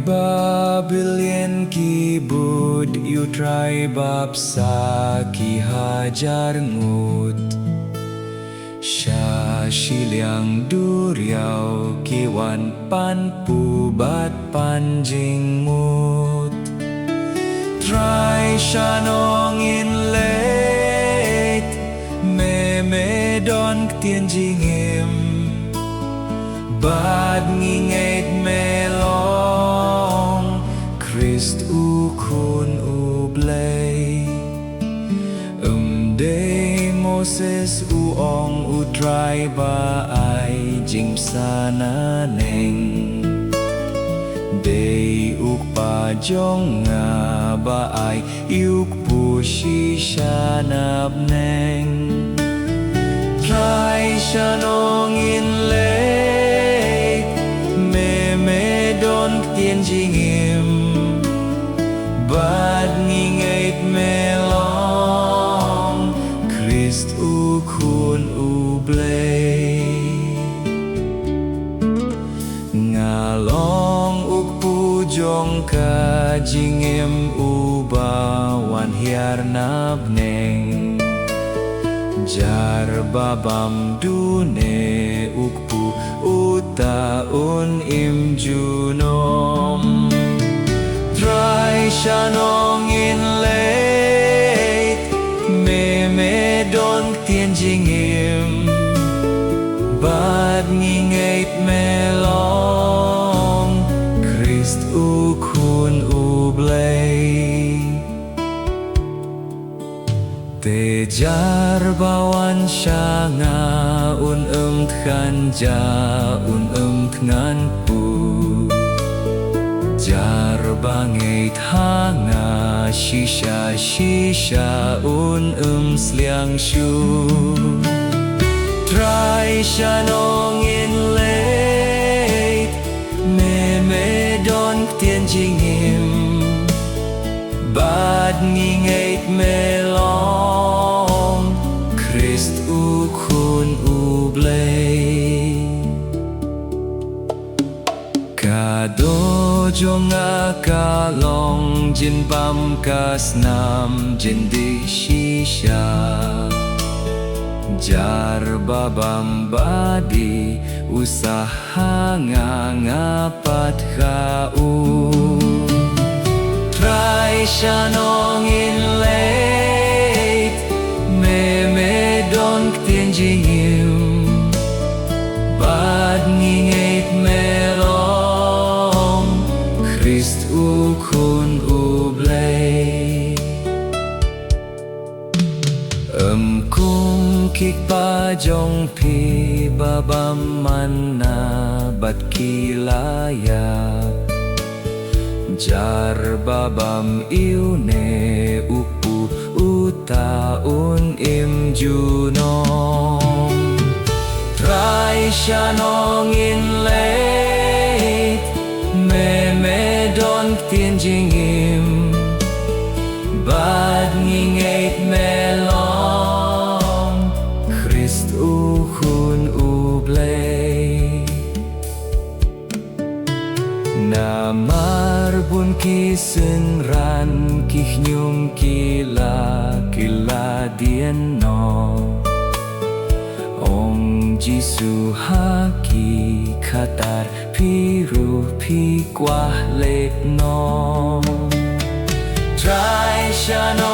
Babylon ki bud utrai babsa ki hajar ngut Sya siliang duriau kiwan pan pubat panjing mut Try shanong in late me don tien jingim Bad ngingait melong Christ ukun ublay Day Moses uong utray ba ay jing sana neng Day ukpa jong nga ba ay iuk pushi siya nabneng Try siya nong inlay me don tien jingim Bad ngingait melong Christ ukun ublay Ngalong ukpujong ka jingim ubawan hiar nabneng Jar babam dune ukpu utaun imjunom Try shanong in late me don tien jingim Bad ngingait melong Christ ukun ublay Tejar bawan siya nga tkan ja tngan pu Jar bangait hanga shisha sliang shu Try shanong in late me don tien jingim Bad ngingait melong Christ ukun ublay Kado jonga kalong jin pam kasnam jin di shisha Jar babam badi usaha ngapat kau Try shanong in late me don tien jingim Bad ngingait melong Christ ukun ublay Kung kikpa jong pi babam manna bat kilaya Jar babam iune upu utaun imjunom Try shanong in late me don tien jingim Bad ngingait melong Christ ukun ublay Namarbun kisenran kihnyum kila dien no Ong Jisu haki katar piru pi kwah lek no Try shanong